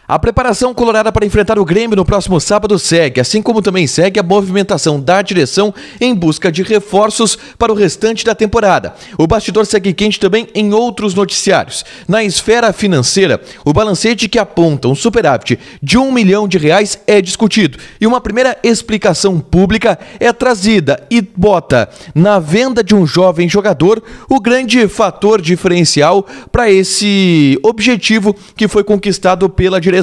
A preparação colorada para enfrentar o Grêmio no próximo sábado segue, assim como também segue a movimentação da direção em busca de reforços para o restante da temporada. O bastidor segue quente também em outros noticiários. Na esfera financeira, o balancete que aponta um superávit de R$1 milhão é discutido e uma primeira explicação pública é trazida e bota na venda de um jovem jogador o grande fator diferencial para esse objetivo que foi conquistado pela direção.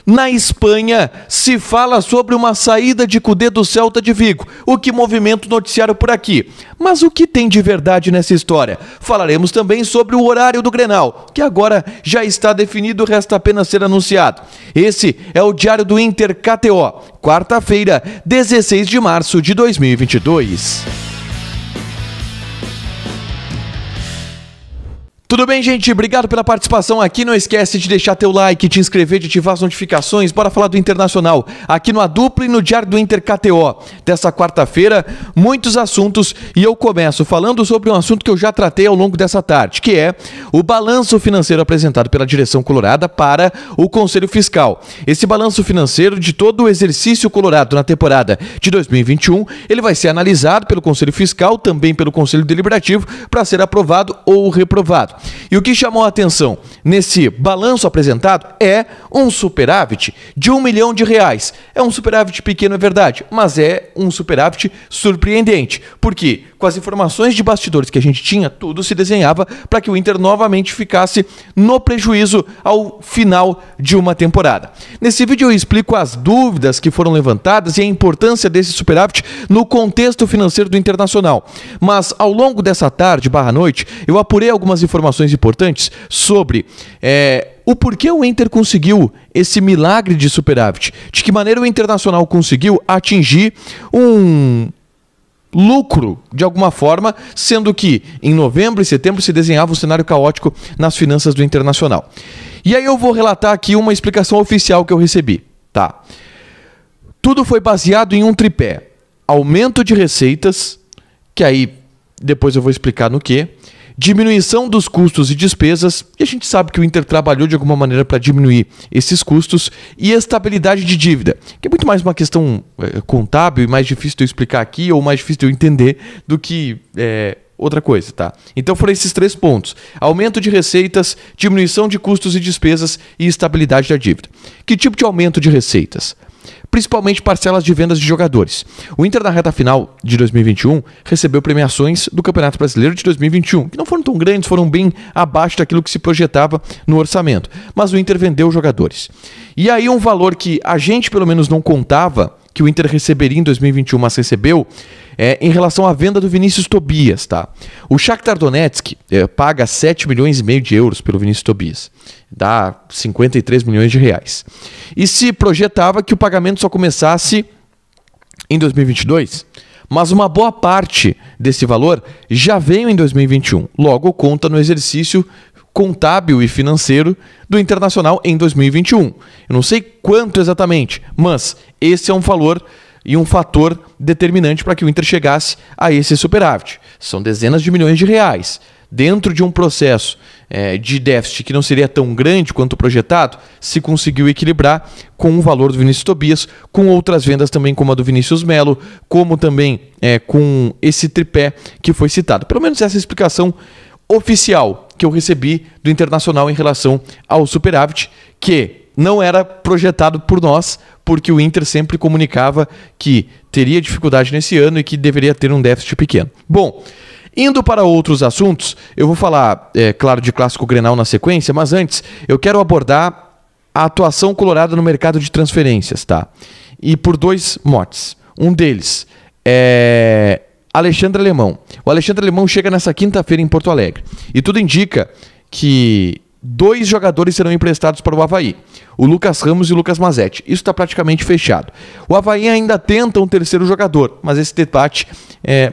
Na Espanha, se fala sobre uma saída de Kudê do Celta de Vigo, o que movimenta o noticiário por aqui. Mas o que tem de verdade nessa história? Falaremos também sobre o horário do Grenal, que agora já está definido, resta apenas ser anunciado. Esse é o Diário do Inter KTO, quarta-feira, 16 de março de 2022. Tudo bem, gente? Obrigado pela participação aqui. Não esquece de deixar teu like, te inscrever, de ativar as notificações. Bora falar do Internacional aqui no A Dupla e no Diário do Inter KTO. Dessa quarta-feira, muitos assuntos e eu começo falando sobre um assunto que eu já tratei ao longo dessa tarde, que é o balanço financeiro apresentado pela direção colorada para o Conselho Fiscal. Esse balanço financeiro de todo o exercício colorado na temporada de 2021, ele vai ser analisado pelo Conselho Fiscal, também pelo Conselho Deliberativo, para ser aprovado ou reprovado. E o que chamou a atenção nesse balanço apresentado é um superávit de R$1 milhão. É um superávit pequeno, é verdade, mas é um superávit surpreendente. Por quê? Com as informações de bastidores que a gente tinha, tudo se desenhava para que o Inter novamente ficasse no prejuízo ao final de uma temporada. Nesse vídeo eu explico as dúvidas que foram levantadas e a importância desse superávit no contexto financeiro do Internacional. Mas ao longo dessa tarde, noite, eu apurei algumas informações importantes sobre o porquê o Inter conseguiu esse milagre de superávit. De que maneira o Internacional conseguiu atingir um lucro, de alguma forma, sendo que em novembro e setembro se desenhava um cenário caótico nas finanças do Internacional. E aí eu vou relatar aqui uma explicação oficial que eu recebi, tá? Tudo foi baseado em um tripé: aumento de receitas, que aí depois eu vou explicar no quê, diminuição dos custos e despesas, e a gente sabe que o Inter trabalhou de alguma maneira para diminuir esses custos, e estabilidade de dívida, que é muito mais uma questão contábil e mais difícil de eu explicar aqui, ou mais difícil de eu entender do que outra coisa, tá? Então foram esses 3 pontos: aumento de receitas, diminuição de custos e despesas e estabilidade da dívida. Que tipo de aumento de receitas? Principalmente parcelas de vendas de jogadores. O Inter, na reta final de 2021, recebeu premiações do Campeonato Brasileiro de 2021, que não foram tão grandes, foram bem abaixo daquilo que se projetava no orçamento. Mas o Inter vendeu jogadores. E aí um valor que a gente, pelo menos, não contava que o Inter receberia em 2021, mas recebeu, em relação à venda do Vinícius Tobias, tá? O Shakhtar Donetsk paga 7,5 milhões pelo Vinícius Tobias. Dá 53 milhões de reais. E se projetava que o pagamento só começasse em 2022, mas uma boa parte desse valor já veio em 2021. Logo, conta no exercício contábil e financeiro do Internacional em 2021. Eu não sei quanto exatamente, mas esse é um valor e um fator determinante para que o Inter chegasse a esse superávit. São dezenas de milhões de reais. Dentro de um processo de déficit que não seria tão grande quanto projetado, se conseguiu equilibrar com o valor do Vinícius Tobias, com outras vendas também, como a do Vinícius Melo, como também com esse tripé que foi citado. Pelo menos essa é a explicação oficial que eu recebi do Internacional em relação ao superávit, que não era projetado por nós, porque o Inter sempre comunicava que teria dificuldade nesse ano e que deveria ter um déficit pequeno. Bom, indo para outros assuntos, eu vou falar, claro, de Clássico Grenal na sequência, mas antes eu quero abordar a atuação colorada no mercado de transferências, tá? E por 2 motes. Um deles é Alexandre Alemão. O Alexandre Alemão chega nessa quinta-feira em Porto Alegre. E tudo indica que 2 jogadores serão emprestados para o Avaí: o Lucas Ramos e o Lucas Mazetti. Isso está praticamente fechado. O Avaí ainda tenta um terceiro jogador, mas esse debate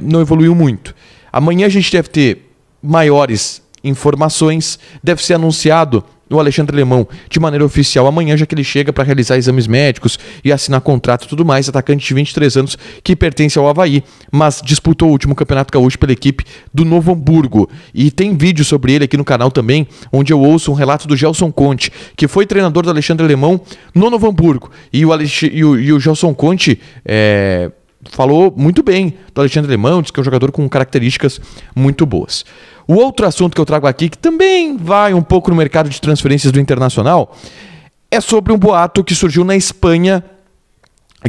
não evoluiu muito. Amanhã a gente deve ter maiores informações, deve ser anunciado o Alexandre Alemão de maneira oficial amanhã, já que ele chega para realizar exames médicos e assinar contrato e tudo mais. Atacante de 23 anos que pertence ao Avaí, mas disputou o último Campeonato Gaúcho pela equipe do Novo Hamburgo. E tem vídeo sobre ele aqui no canal também, onde eu ouço um relato do Gelson Conte, que foi treinador do Alexandre Alemão no Novo Hamburgo. E o Gelson Conte falou muito bem do Alexandre Alemão, diz que é um jogador com características muito boas. O outro assunto que eu trago aqui, que também vai um pouco no mercado de transferências do Internacional, é sobre um boato que surgiu na Espanha,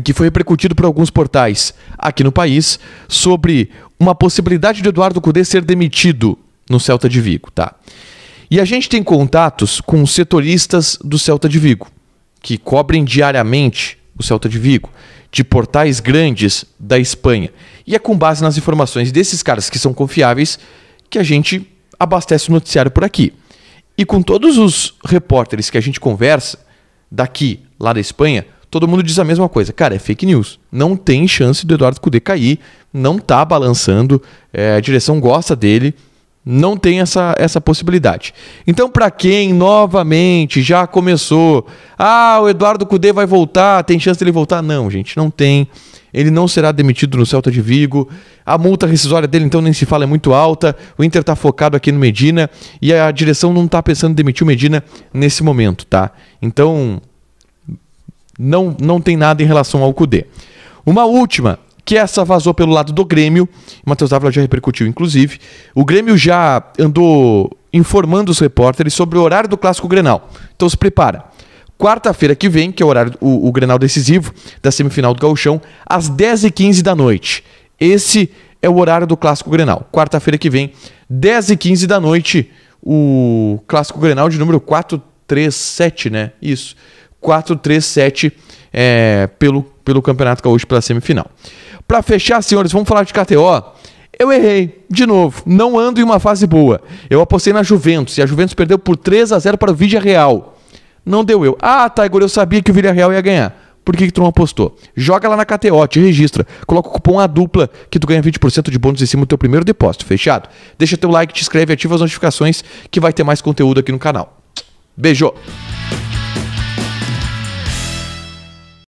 que foi repercutido por alguns portais aqui no país, sobre uma possibilidade de Eduardo Cudê ser demitido no Celta de Vigo, tá? E a gente tem contatos com setoristas do Celta de Vigo, que cobrem diariamente o Celta de Vigo, de portais grandes da Espanha. E é com base nas informações desses caras que são confiáveis que a gente abastece o noticiário por aqui. E com todos os repórteres que a gente conversa, daqui, lá da Espanha, todo mundo diz a mesma coisa. Cara, é fake news. Não tem chance do Eduardo Cudê cair, não tá balançando, a direção gosta dele, não tem essa possibilidade. Então, para quem novamente já começou, o Eduardo Cudê vai voltar, tem chance dele voltar? Não, gente, não tem. Ele não será demitido no Celta de Vigo. A multa rescisória dele, então, nem se fala, é muito alta. O Inter está focado aqui no Medina e a direção não está pensando em demitir o Medina nesse momento, tá? Então, não tem nada em relação ao Cudê. Uma última, que essa vazou pelo lado do Grêmio, o Matheus Dávila já repercutiu, inclusive. O Grêmio já andou informando os repórteres sobre o horário do Clássico Grenal. Então se prepara. Quarta-feira que vem, que é o horário o Grenal decisivo da semifinal do Gauchão, às 10h15 da noite. Esse é o horário do Clássico Grenal. Quarta-feira que vem, 10h15 da noite, o Clássico Grenal de número 437, né? Isso, 437 pelo Campeonato Gaúcho, pela semifinal. Para fechar, senhores, vamos falar de KTO. Eu errei, de novo, não ando em uma fase boa. Eu apostei na Juventus e a Juventus perdeu por 3-0 para o Villarreal. Não deu eu. Igor, eu sabia que o Villarreal ia ganhar. Por que tu não apostou? Joga lá na KTO, te registra. Coloca o cupom ADUPLA que tu ganha 20% de bônus em cima do teu primeiro depósito. Fechado? Deixa teu like, te inscreve, ativa as notificações que vai ter mais conteúdo aqui no canal. Beijo!